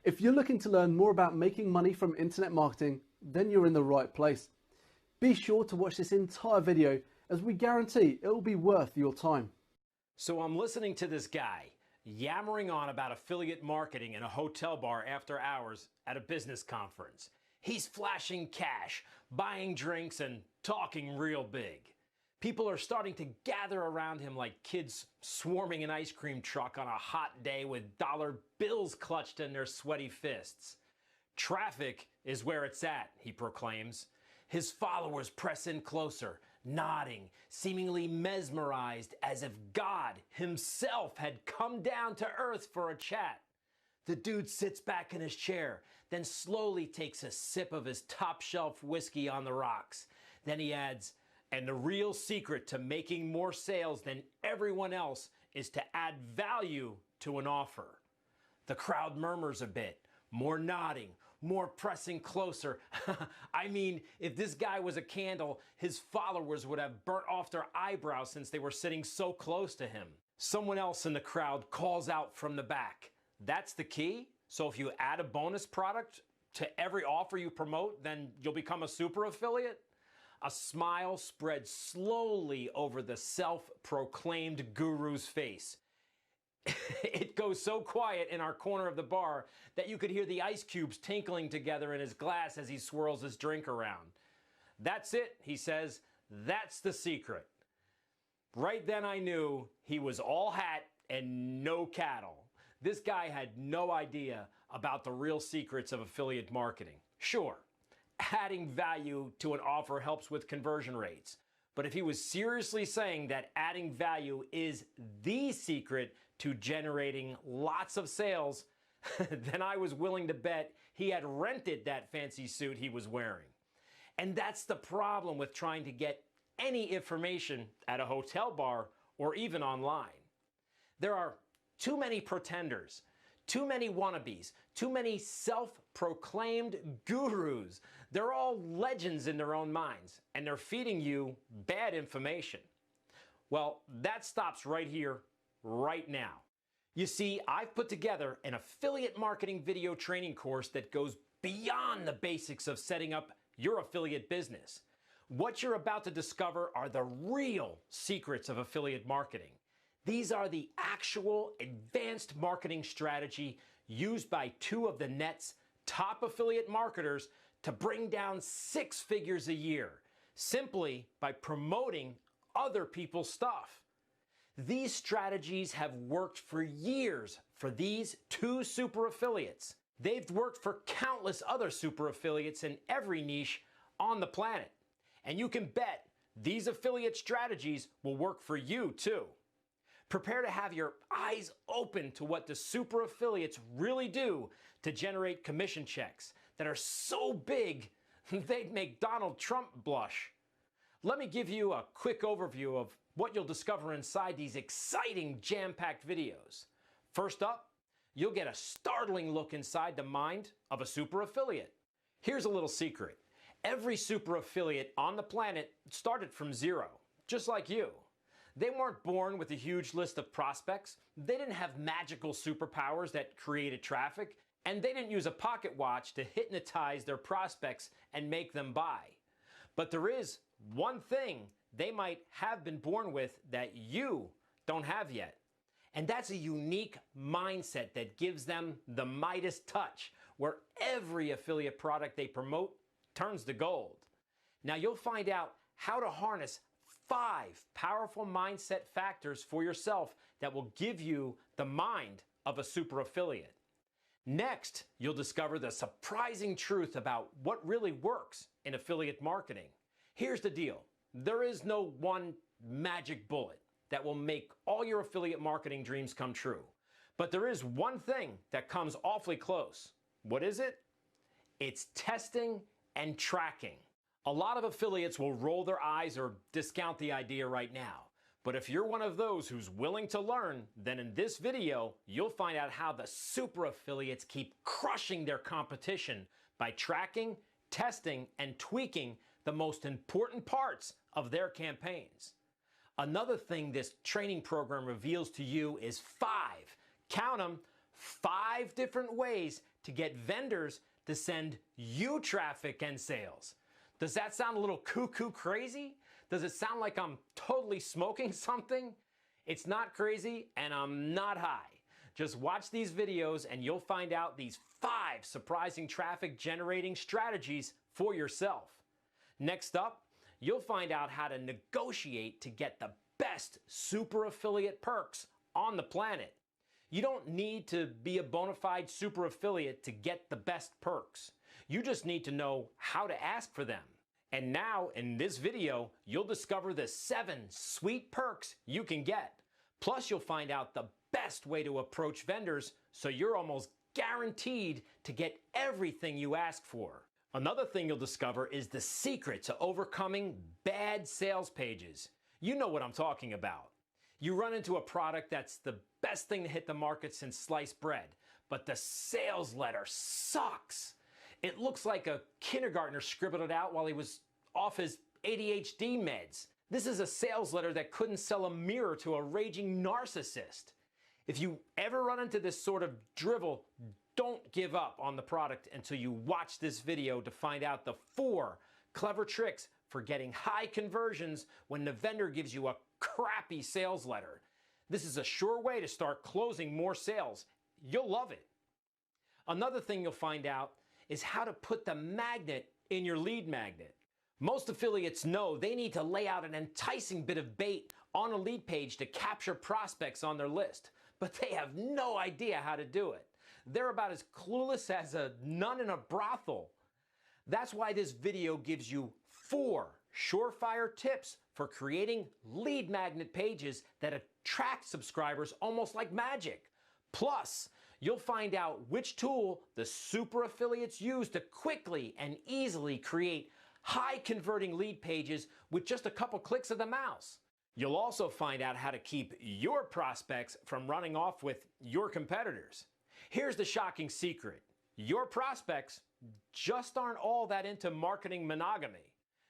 If you're looking to learn more about making money from internet marketing, then you're in the right place. Be sure to watch this entire video as we guarantee it will be worth your time. So I'm listening to this guy yammering on about affiliate marketing in a hotel bar after hours at a business conference. He's flashing cash, buying drinks, and talking real big. People are starting to gather around him like kids swarming an ice cream truck on a hot day with dollar bills clutched in their sweaty fists. Traffic is where it's at, he proclaims. His followers press in closer, nodding, seemingly mesmerized, as if God himself had come down to earth for a chat. The dude sits back in his chair, then slowly takes a sip of his top-shelf whiskey on the rocks. Then he adds, "And the real secret to making more sales than everyone else is to add value to an offer." The crowd murmurs a bit, more nodding, more pressing closer. I mean, if this guy was a candle, his followers would have burnt off their eyebrows since they were sitting so close to him. Someone else in the crowd calls out from the back, "That's the key? So if you add a bonus product to every offer you promote, then you'll become a super affiliate?" A smile spread slowly over the self-proclaimed guru's face. It goes so quiet in our corner of the bar that you could hear the ice cubes tinkling together in his glass as he swirls his drink around. "That's it," he says. "That's the secret." Right then I knew he was all hat and no cattle. This guy had no idea about the real secrets of affiliate marketing. Sure, adding value to an offer helps with conversion rates. But if he was seriously saying that adding value is the secret to generating lots of sales, then I was willing to bet he had rented that fancy suit he was wearing. And that's the problem with trying to get any information at a hotel bar or even online. There are too many pretenders, too many wannabes, too many self-proclaimed gurus. They're all legends in their own minds, and they're feeding you bad information. Well, that stops right here, right now. You see, I've put together an affiliate marketing video training course that goes beyond the basics of setting up your affiliate business. What you're about to discover are the real secrets of affiliate marketing. These are the actual advanced marketing strategy used by two of the net's top affiliate marketers to bring down 6 figures a year, simply by promoting other people's stuff. These strategies have worked for years for these 2 super affiliates. They've worked for countless other super affiliates in every niche on the planet. And you can bet these affiliate strategies will work for you too. Prepare to have your eyes open to what the super affiliates really do to generate commission checks that are so big they'd make Donald Trump blush. Let me give you a quick overview of what you'll discover inside these exciting jam-packed videos. First up, you'll get a startling look inside the mind of a super affiliate. Here's a little secret. Every super affiliate on the planet started from zero, just like you. They weren't born with a huge list of prospects, they didn't have magical superpowers that created traffic, and they didn't use a pocket watch to hypnotize their prospects and make them buy. But there is one thing they might have been born with that you don't have yet. And that's a unique mindset that gives them the Midas touch, where every affiliate product they promote turns to gold. Now you'll find out how to harness 5 powerful mindset factors for yourself that will give you the mind of a super affiliate. Next, you'll discover the surprising truth about what really works in affiliate marketing. Here's the deal. There is no one magic bullet that will make all your affiliate marketing dreams come true. But there is one thing that comes awfully close. What is it? It's testing and tracking. A lot of affiliates will roll their eyes or discount the idea right now. But if you're one of those who's willing to learn, then in this video, you'll find out how the super affiliates keep crushing their competition by tracking, testing, and tweaking the most important parts of their campaigns. Another thing this training program reveals to you is 5, count them, 5 different ways to get vendors to send you traffic and sales. Does that sound a little cuckoo crazy? Does it sound like I'm totally smoking something? It's not crazy and I'm not high. Just watch these videos and you'll find out these 5 surprising traffic generating strategies for yourself. Next up, you'll find out how to negotiate to get the best super affiliate perks on the planet. You don't need to be a bona fide super affiliate to get the best perks. You just need to know how to ask for them. And now in this video, you'll discover the 7 sweet perks you can get. Plus you'll find out the best way to approach vendors so you're almost guaranteed to get everything you ask for. Another thing you'll discover is the secret to overcoming bad sales pages. You know what I'm talking about. You run into a product that's the best thing to hit the market since sliced bread, but the sales letter sucks. It looks like a kindergartner scribbled it out while he was off his ADHD meds. This is a sales letter that couldn't sell a mirror to a raging narcissist. If you ever run into this sort of drivel, don't give up on the product until you watch this video to find out the 4 clever tricks for getting high conversions when the vendor gives you a crappy sales letter. This is a sure way to start closing more sales. You'll love it. Another thing you'll find out is how to put the magnet in your lead magnet. Most affiliates know they need to lay out an enticing bit of bait on a lead page to capture prospects on their list, but they have no idea how to do it. They're about as clueless as a nun in a brothel. That's why this video gives you 4 surefire tips for creating lead magnet pages that attract subscribers almost like magic. Plus, you'll find out which tool the super affiliates use to quickly and easily create high converting lead pages with just a couple clicks of the mouse. You'll also find out how to keep your prospects from running off with your competitors. Here's the shocking secret. Your prospects just aren't all that into marketing monogamy.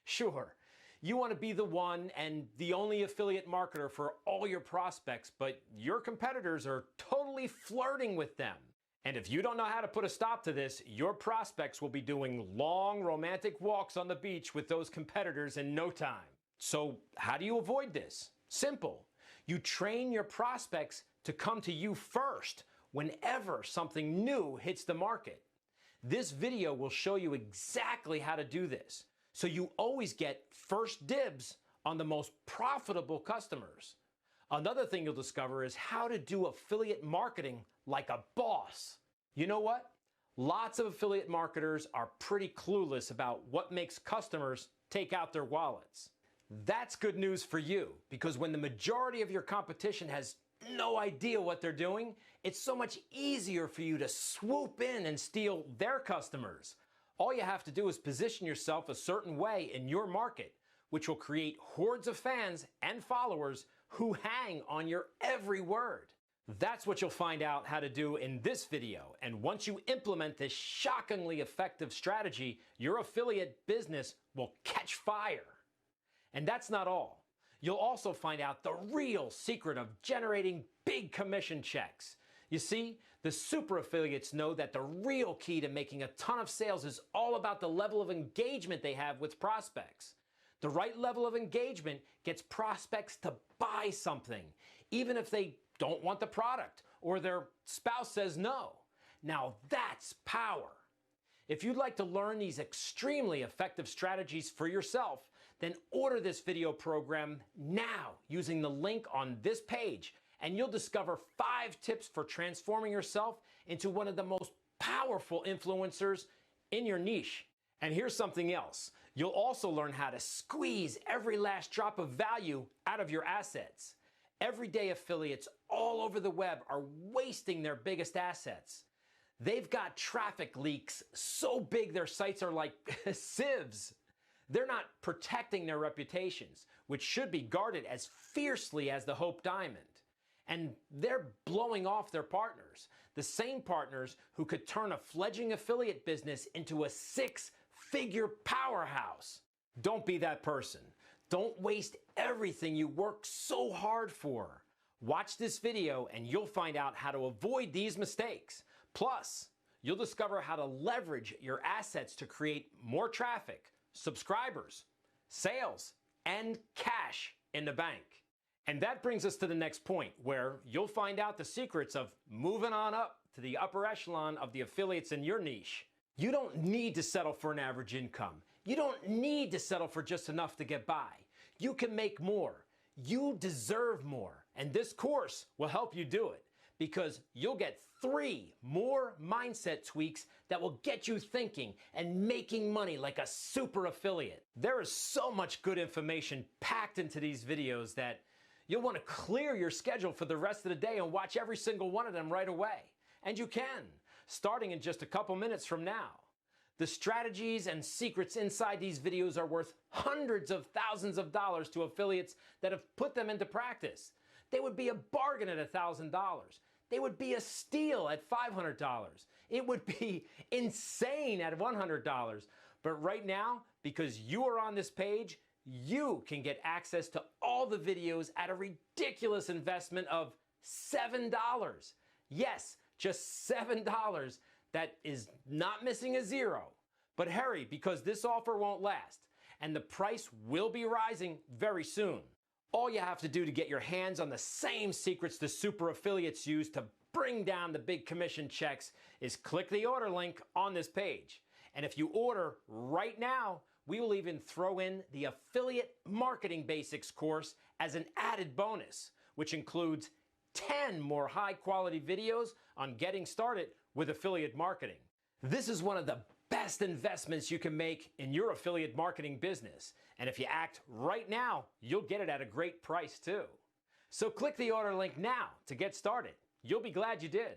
Sure, you want to be the one and the only affiliate marketer for all your prospects, but your competitors are totally flirting with them. And if you don't know how to put a stop to this, your prospects will be doing long romantic walks on the beach with those competitors in no time. So how do you avoid this? Simple. You train your prospects to come to you first whenever something new hits the market. This video will show you exactly how to do this, so you always get first dibs on the most profitable customers. Another thing you'll discover is how to do affiliate marketing like a boss. You know what? Lots of affiliate marketers are pretty clueless about what makes customers take out their wallets. That's good news for you, because when the majority of your competition has no idea what they're doing, it's so much easier for you to swoop in and steal their customers. All you have to do is position yourself a certain way in your market, which will create hordes of fans and followers who hang on your every word. That's what you'll find out how to do in this video. And once you implement this shockingly effective strategy, your affiliate business will catch fire. And that's not all. You'll also find out the real secret of generating big commission checks. You see, the super affiliates know that the real key to making a ton of sales is all about the level of engagement they have with prospects. The right level of engagement gets prospects to buy something, even if they don't want the product or their spouse says no. Now that's power. If you'd like to learn these extremely effective strategies for yourself, then order this video program now using the link on this page, and you'll discover 5 tips for transforming yourself into one of the most powerful influencers in your niche. And here's something else. You'll also learn how to squeeze every last drop of value out of your assets. Everyday affiliates all over the web are wasting their biggest assets. They've got traffic leaks so big their sites are like sieves. They're not protecting their reputations, which should be guarded as fiercely as the Hope Diamond. And they're blowing off their partners, the same partners who could turn a fledgling affiliate business into a 6-figure powerhouse. Don't be that person. Don't waste everything you work so hard for. Watch this video and you'll find out how to avoid these mistakes. Plus, you'll discover how to leverage your assets to create more traffic, subscribers, sales, and cash in the bank. And that brings us to the next point, where you'll find out the secrets of moving on up to the upper echelon of the affiliates in your niche. You don't need to settle for an average income. You don't need to settle for just enough to get by. You can make more. You deserve more. And this course will help you do it, because you'll get 3 more mindset tweaks that will get you thinking and making money like a super affiliate. There is so much good information packed into these videos that you'll want to clear your schedule for the rest of the day and watch every single one of them right away. And you can, starting in just a couple minutes from now. The strategies and secrets inside these videos are worth hundreds of thousands of dollars to affiliates that have put them into practice. They would be a bargain at $1,000. They would be a steal at $500. It would be insane at $100. But right now, because you are on this page, you can get access to all the videos at a ridiculous investment of $7. Yes, just $7. That is not missing a zero. But hurry, because this offer won't last, and the price will be rising very soon. All you have to do to get your hands on the same secrets the super affiliates use to bring down the big commission checks is click the order link on this page. And if you order right now, we will even throw in the Affiliate Marketing Basics course as an added bonus, which includes 10 more high-quality videos on getting started with affiliate marketing. This is one of the best investments you can make in your affiliate marketing business. And if you act right now, you'll get it at a great price too. So click the order link now to get started. You'll be glad you did.